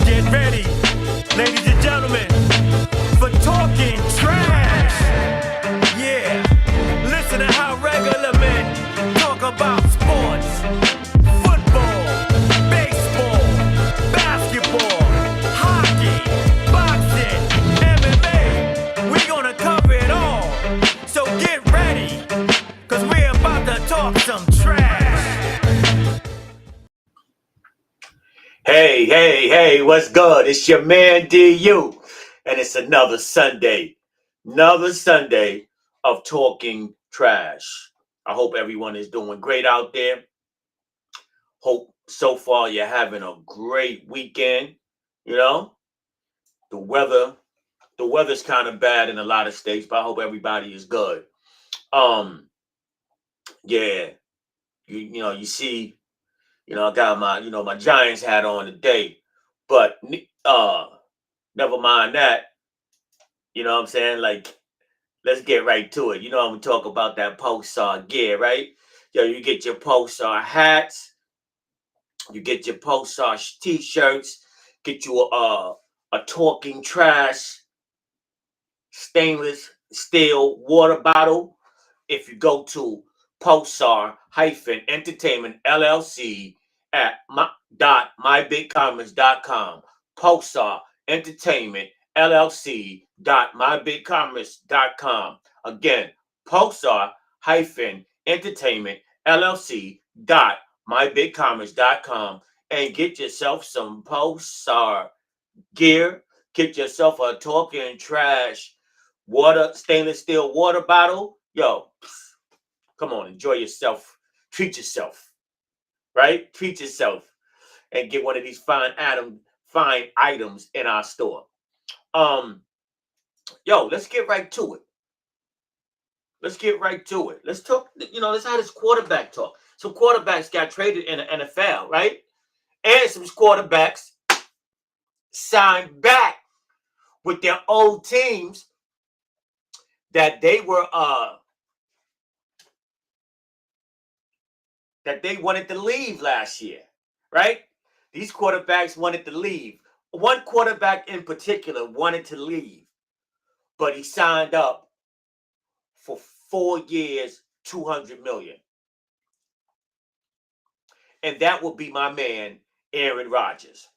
Get ready, ladies and gentlemen, for talking trash. Yeah, listen to how regular men talk about sports. Football, baseball, basketball, hockey, boxing, MMA. We're gonna cover it all. So get ready, cause we're about to talk some trash. Hey, what's good? It's your man DU, and it's another Sunday of talking trash. I hope everyone is doing great out there. Hope so far you're having a great weekend. You know, the weather's kind of bad in a lot of states, but I hope everybody is good. Yeah, you see. I got my Giants hat on today, but never mind that. You know what I'm saying? Like, let's get right to it. I'm gonna talk about that Pulsar gear, right? You get your Pulsar hats, you get your Pulsar t-shirts, get you a talking trash stainless steel water bottle. If you go to Pulsar-Entertainment LLC at mybigcommerce.com. Pulsar Entertainment LLC.mybigcommerce.com. Again, Pulsar-Entertainment LLC.mybigcommerce.com, and get yourself some Pulsar gear. Get yourself a talking trash stainless steel water bottle. Yo, come on, enjoy yourself. Treat yourself, right? Treat yourself and get one of these fine items in our store. Let's get right to it. Let's talk, let's have this quarterback talk. Some quarterbacks got traded in the NFL, right? And some quarterbacks signed back with their old teams that they were that they wanted to leave last year, right? These quarterbacks wanted to leave. One quarterback in particular wanted to leave, but he signed up for 4 years, $200 million. And that would be my man, Aaron Rodgers.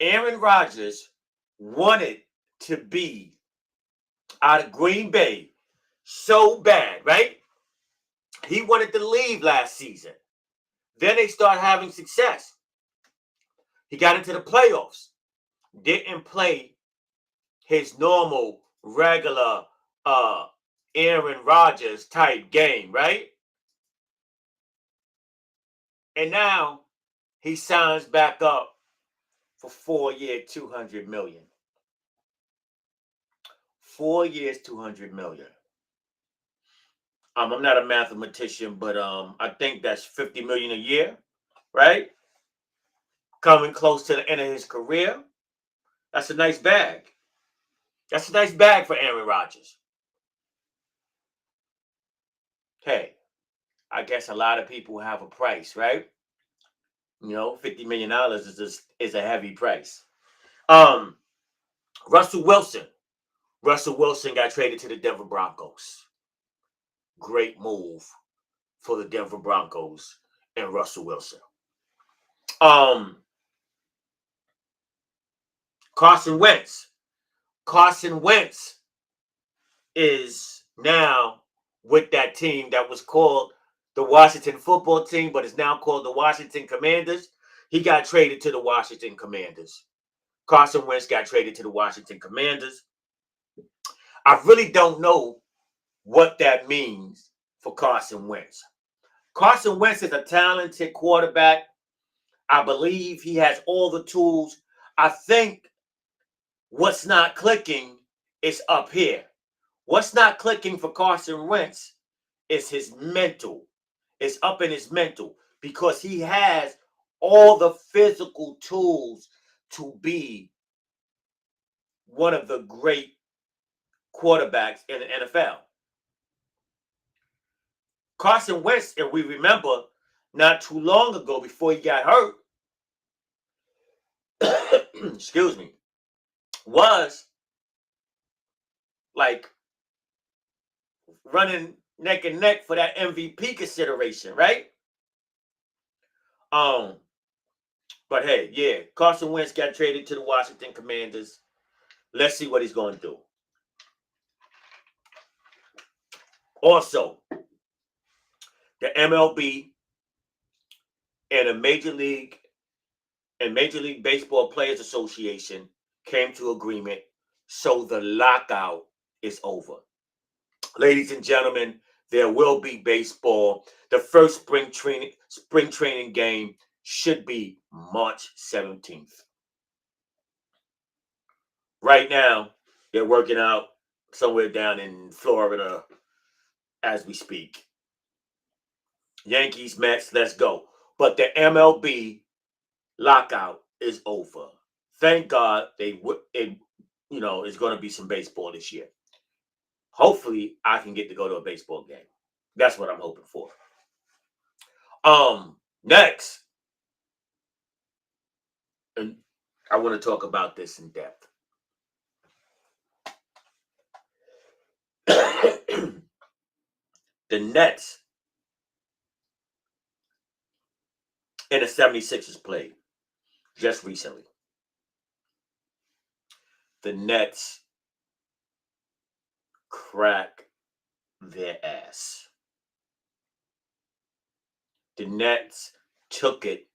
Aaron Rodgers wanted to be out of Green Bay so bad, right? He wanted to leave last season. Then they started having success. He got into the playoffs. Didn't play his normal, regular Aaron Rodgers type game, right? And now he signs back up for 4 years, $200 million. 4 years, $200 million. I'm not a mathematician, but I think that's $50 million a year, right? Coming close to the end of his career. That's a nice bag. That's a nice bag for Aaron Rodgers. Hey, I guess a lot of people have a price, right? $50 million is a heavy price. Russell Wilson. Russell Wilson got traded to the Denver Broncos. Great move for the Denver Broncos and Russell Wilson. Carson Wentz. Carson Wentz is now with that team that was called the Washington Football Team, but is now called the Washington Commanders. He got traded to the Washington Commanders. Carson Wentz got traded to the Washington Commanders. I really don't know what that means for Carson Wentz. Carson Wentz is a talented quarterback. I believe he has all the tools. I think what's not clicking is up here. What's not clicking for Carson Wentz is his mental. It's up in his mental because he has all the physical tools to be one of the great quarterbacks in the NFL. Carson Wentz, if we remember, not too long ago before he got hurt, excuse me, was like running neck and neck for that MVP consideration, right? But hey, yeah, Carson Wentz got traded to the Washington Commanders. Let's see what he's going to do. Also, the MLB and a Major League Baseball Players Association came to agreement, so the lockout is over. Ladies and gentlemen, there will be baseball. The first spring training game should be March 17th. Right now, they're working out somewhere down in Florida as we speak. Yankees, Mets, let's go. But the MLB lockout is over. Thank God it's going to be some baseball this year. Hopefully, I can get to go to a baseball game. That's what I'm hoping for. Next, and I want to talk about this in depth. The Nets and the 76ers played just recently. The Nets crack their ass. The Nets took it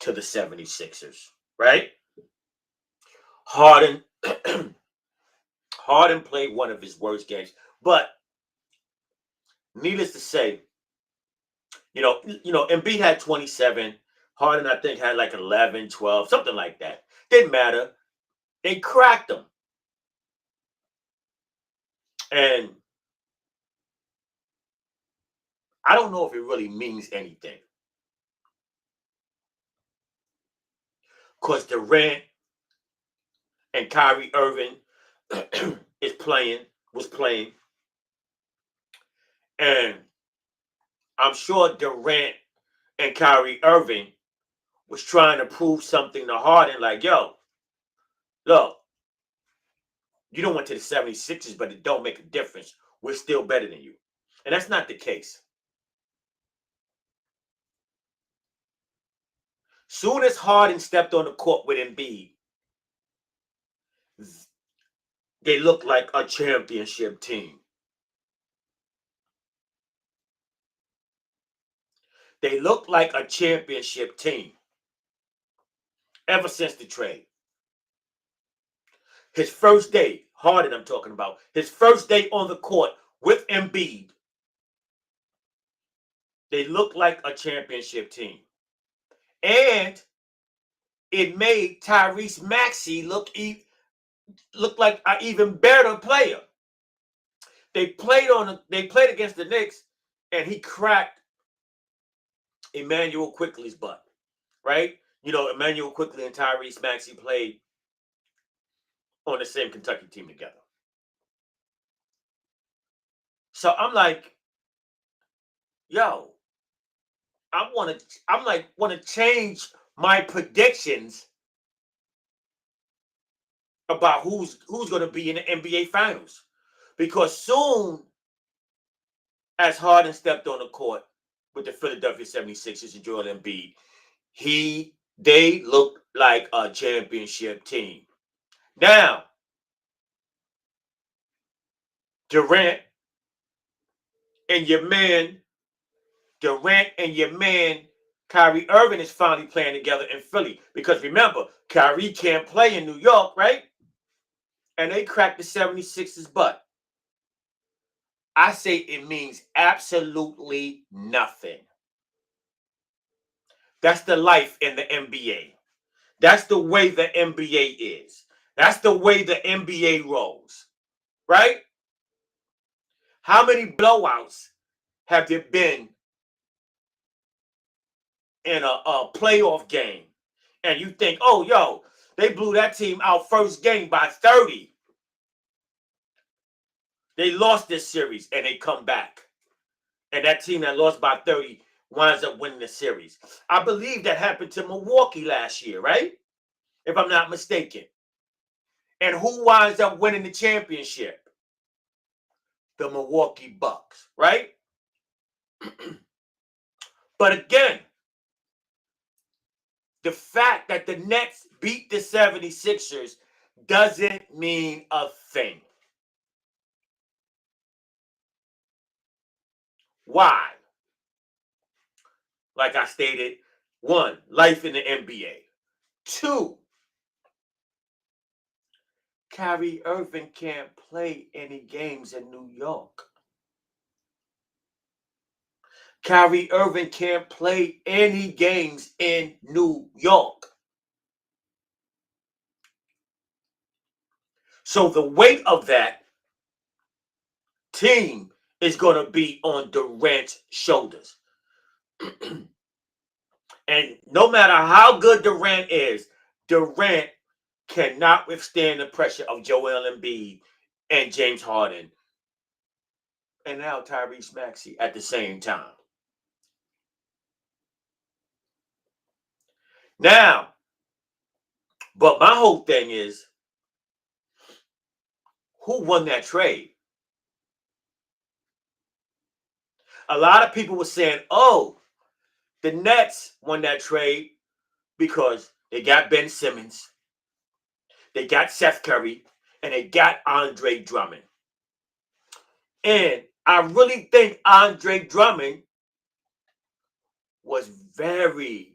to the 76ers, right? Harden played one of his worst games, but needless to say, Embiid had 27. Harden, I think, had like 11, 12, something like that. Didn't matter. They cracked them. And I don't know if it really means anything. Because Durant and Kyrie Irving was playing. And I'm sure Durant and Kyrie Irving was trying to prove something to Harden, like, yo, look, you don't went to the 76ers, but it don't make a difference. We're still better than you. And that's not the case. Soon as Harden stepped on the court with Embiid, they looked like a championship team. They looked like a championship team ever since the trade. His first day, Harden I'm talking about, his first day on the court with Embiid, they looked like a championship team. And it made Tyrese Maxey look like an even better player. They played against the Knicks, and he cracked Emmanuel Quickley's butt, right? Emmanuel Quickley and Tyrese Maxey played on the same Kentucky team together. So I'm like, yo, I want to change my predictions about who's going to be in the NBA Finals, because soon as Harden stepped on the court with the Philadelphia 76ers and Joel Embiid, they looked like a championship team. Now, Durant and your man Kyrie Irving is finally playing together in Philly. Because remember, Kyrie can't play in New York, right? And they cracked the 76ers' butt. I say it means absolutely nothing. That's the life in the NBA. That's the way the NBA is. That's the way the NBA rolls, right? How many blowouts have there been in a playoff game? And you think, oh, yo, they blew that team out first game by 30. They lost this series and they come back. And that team that lost by 30 winds up winning the series. I believe that happened to Milwaukee last year, right? If I'm not mistaken. And who winds up winning the championship? The Milwaukee Bucks, right? But again, the fact that the Nets beat the 76ers doesn't mean a thing. Why? Like I stated, 1, life in the NBA. 2, Kyrie Irving can't play any games in New York. Kyrie Irving can't play any games in New York. So the weight of that team is going to be on Durant's shoulders. And no matter how good Durant is, Durant cannot withstand the pressure of Joel Embiid and James Harden and now Tyrese Maxey at the same time. Now, but my whole thing is, who won that trade? A lot of people were saying, oh, the Nets won that trade because they got Ben Simmons, they got Seth Curry, and they got Andre Drummond. And I really think Andre Drummond was very,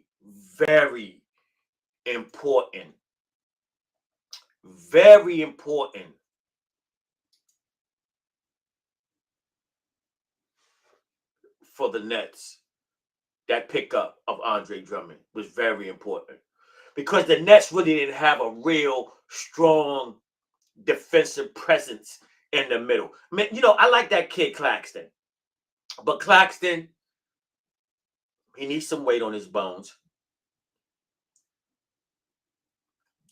very important. Very important for the Nets. That pickup of Andre Drummond was very important because the Nets really didn't have a real strong defensive presence in the middle. I mean, I like that kid Claxton, but Claxton, he needs some weight on his bones.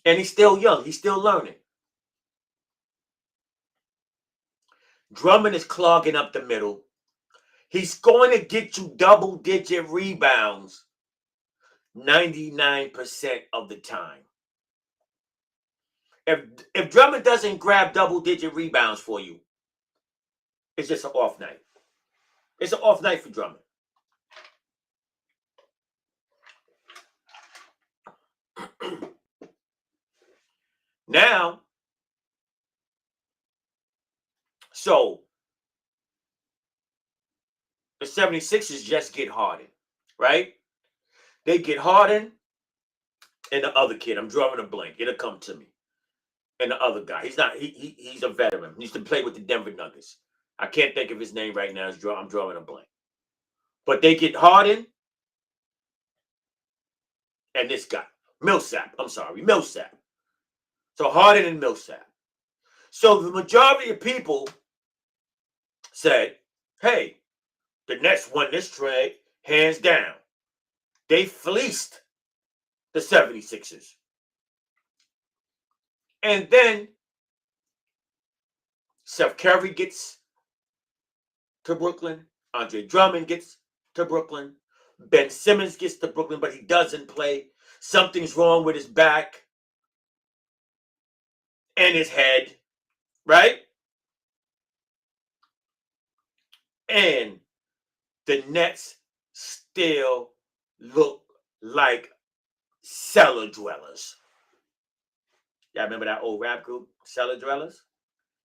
And he's still young. He's still learning. Drummond is clogging up the middle. He's going to get you double-digit rebounds 99% of the time. If Drummond doesn't grab double-digit rebounds for you, it's just an off night. It's an off night for Drummond. Now, so the 76ers just get Harden, right? They get Harden and the other kid. I'm drawing a blank. It'll come to me. And the other guy. He's a veteran. He used to play with the Denver Nuggets. I can't think of his name right now. I'm drawing a blank. But they get Harden and this guy. Millsap. So Harden and Millsap. So the majority of people said, hey, the Nets won this trade hands down. They fleeced the 76ers. And then Seth Curry gets to Brooklyn. Andre Drummond gets to Brooklyn. Ben Simmons gets to Brooklyn, but he doesn't play. Something's wrong with his back and his head, right? And the Nets still look like cellar dwellers. Y'all remember that old rap group, Cellar Dwellers?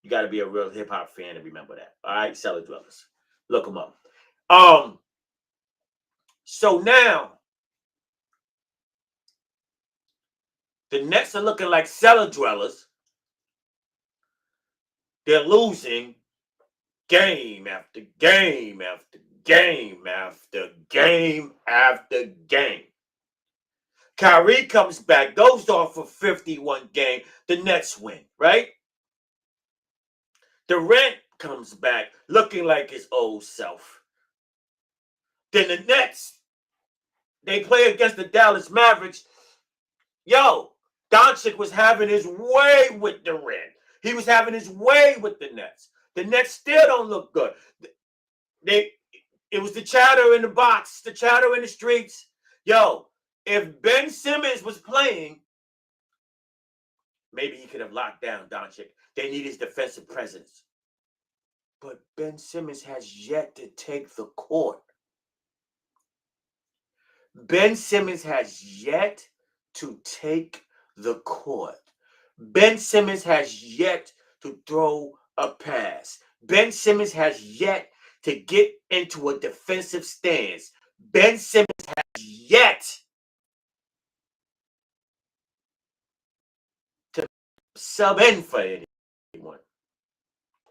You got to be a real hip-hop fan to remember that. All right, Cellar Dwellers. Look them up. So now, The Nets are looking like cellar dwellers. They're losing game after game after game after game after game. Kyrie comes back, goes off for 51 game. The Nets win, right? Durant comes back looking like his old self. Then the Nets, they play against the Dallas Mavericks. Yo, Doncic was having his way with Durant. He was having his way with the Nets. The Nets still don't look good. It was the chatter in the box, the chatter in the streets. Yo, if Ben Simmons was playing, maybe he could have locked down Doncic. They need his defensive presence. But Ben Simmons has yet to take the court. Ben Simmons has yet to take the court. Ben Simmons has yet to throw a pass. Ben Simmons has yet to get into a defensive stance. Ben Simmons has yet to sub in for anyone.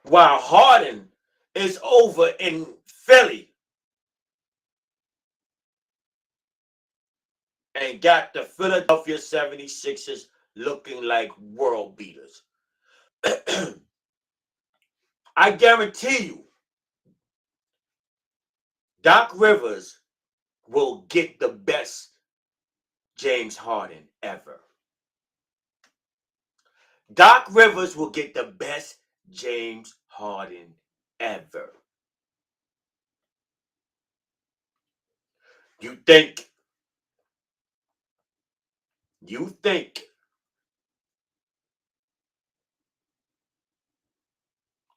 While Harden is over in Philly and got the Philadelphia 76ers looking like world beaters. I guarantee you, Doc Rivers will get the best James Harden ever. Doc Rivers will get the best James Harden ever. You think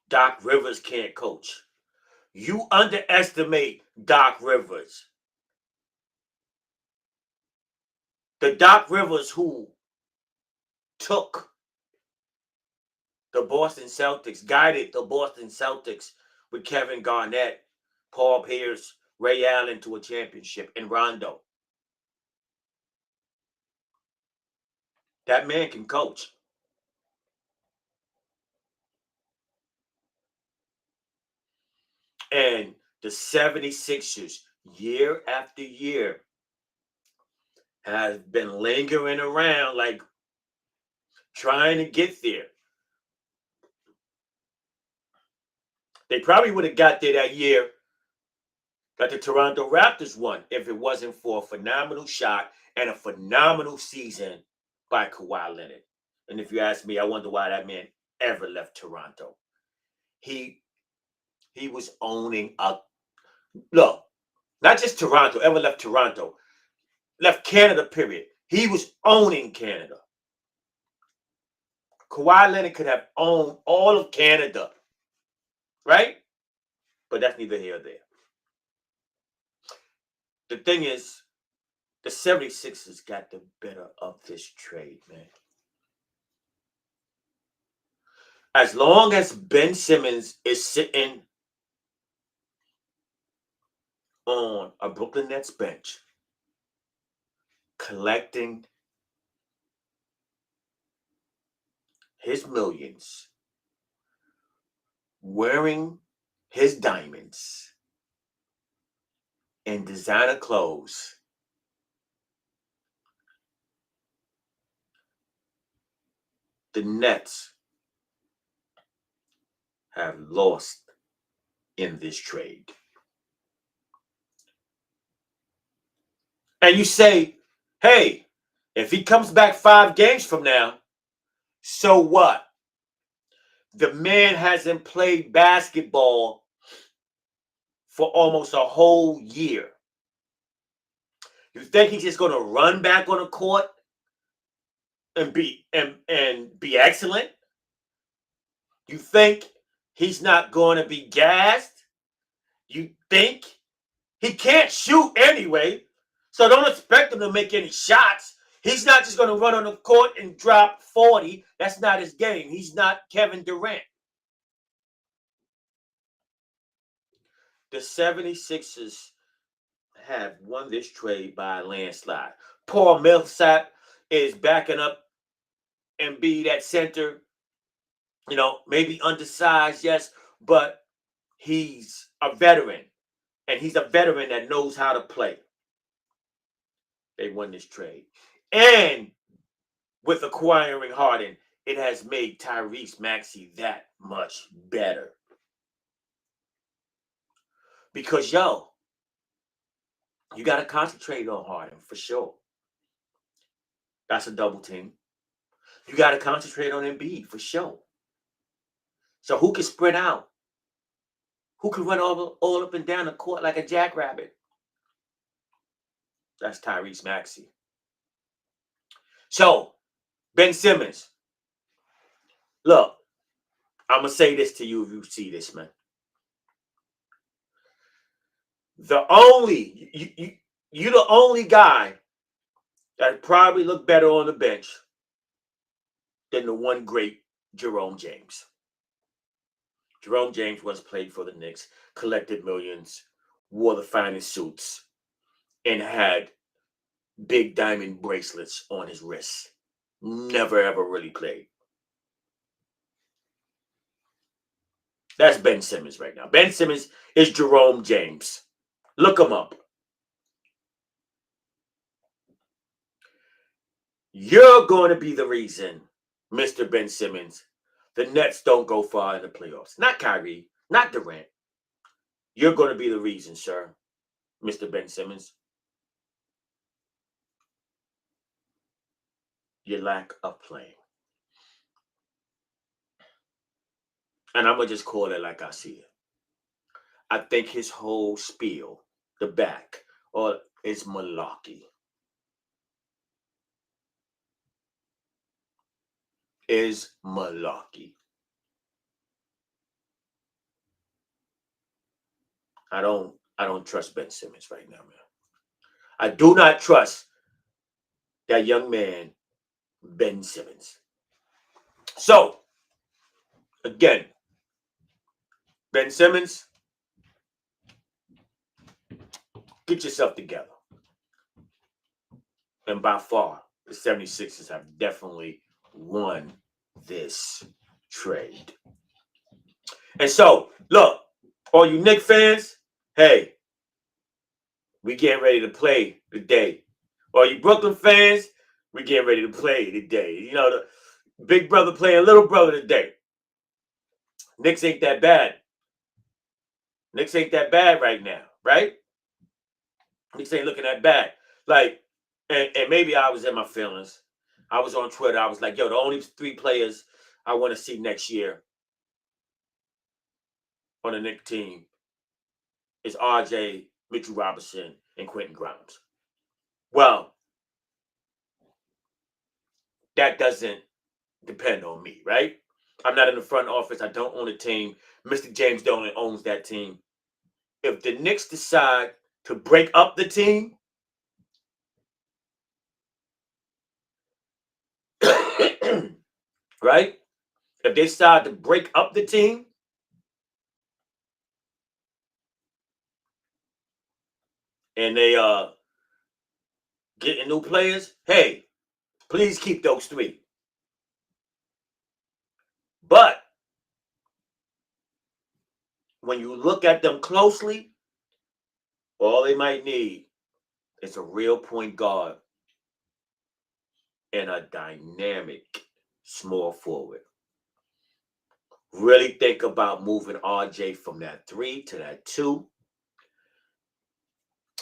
Doc Rivers can't coach? You underestimate Doc Rivers. The Doc Rivers who took the Boston Celtics, guided the Boston Celtics with Kevin Garnett, Paul Pierce, Ray Allen to a championship, and Rondo. That man can coach. And the 76ers, year after year, have been lingering around, like trying to get there. They probably would have got there that year that the Toronto Raptors won if it wasn't for a phenomenal shot and a phenomenal season by Kawhi Leonard. And if you ask me, I wonder why that man ever left Toronto. He was owning up. Look, not just Toronto, ever left Toronto. Left Canada, period. He was owning Canada. Kawhi Leonard could have owned all of Canada. Right? But that's neither here nor there. The thing is, the 76ers got the better of this trade, man. As long as Ben Simmons is sitting on a Brooklyn Nets bench, collecting his millions, wearing his diamonds and designer clothes, the Nets have lost in this trade. And you say, hey, if he comes back 5 games from now, so what? The man hasn't played basketball for almost a whole year. You think he's just going to run back on the court and be excellent? You think he's not going to be gassed? You think he can't shoot anyway, so don't expect him to make any shots. He's not just going to run on the court and drop 40. That's not his game. He's not Kevin Durant. The 76ers have won this trade by a landslide. Paul Millsap is backing up Embiid at center. Maybe undersized, yes, but he's a veteran. And he's a veteran that knows how to play. They won this trade. And with acquiring Harden, it has made Tyrese Maxey that much better. Because, you got to concentrate on Harden for sure. That's a double team. You got to concentrate on Embiid for sure. So who can sprint out? Who can run all up and down the court like a jackrabbit? That's Tyrese Maxey. So, Ben Simmons. Look, I'm going to say this to you if you see this, man. You're the only guy that probably looked better on the bench than the one great Jerome James. Jerome James once played for the Knicks, collected millions, wore the finest suits, and had big diamond bracelets on his wrists. Never, ever really played. That's Ben Simmons right now. Ben Simmons is Jerome James. Look him up. You're going to be the reason, Mr. Ben Simmons, the Nets don't go far in the playoffs. Not Kyrie, not Durant. You're going to be the reason, sir, Mr. Ben Simmons. Your lack of playing. And I'm going to just call it like I see it. I think his whole spiel, the back, is malarkey. Is malarkey. I don't trust Ben Simmons right now, man. I do not trust that young man, Ben Simmons. So, again, Ben Simmons, get yourself together. And by far, the 76ers have definitely won this trade. And so, look, all you Knicks fans, hey, we getting ready to play today. All you Brooklyn fans, we getting ready to play today. The big brother playing little brother today. Knicks ain't that bad. Knicks ain't that bad right now, right? Knicks ain't looking that bad. Like, and maybe I was in my feelings. I was on Twitter. I was like, the only 3 players I want to see next year on the Knicks team is RJ, Mitchell Robinson, and Quentin Grimes. Well, that doesn't depend on me, right? I'm not in the front office. I don't own a team. Mr. James Dolan owns that team. If the Knicks decide to break up the team, right? If they decide to break up the team, and they getting new players, hey, please keep those 3. But when you look at them closely, all they might need is a real point guard and a dynamic small forward. Really think about moving RJ from that 3 to that 2.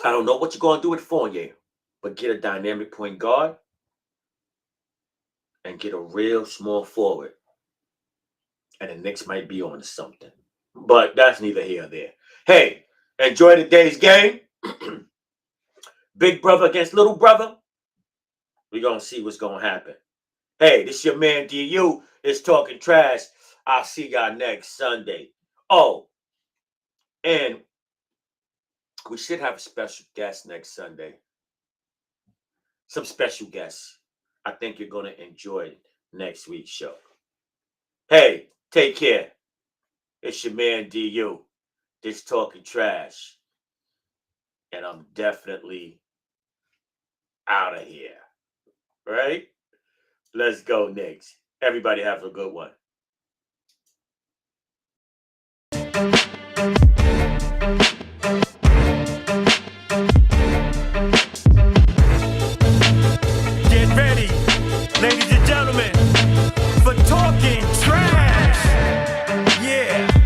I don't know what you're going to do with Fournier, but get a dynamic point guard and get a real small forward. And the Knicks might be on to something. But that's neither here nor there. Hey, enjoy today's game. Big brother against little brother. We're going to see what's going to happen. Hey, this your man DU is talking trash. I'll see y'all next Sunday. Oh, and we should have a special guest next Sunday. Some special guests. I think you're going to enjoy next week's show. Hey, take care. It's your man DU. This talking trash. And I'm definitely out of here. Right? Let's go, Knicks. Everybody have a good one.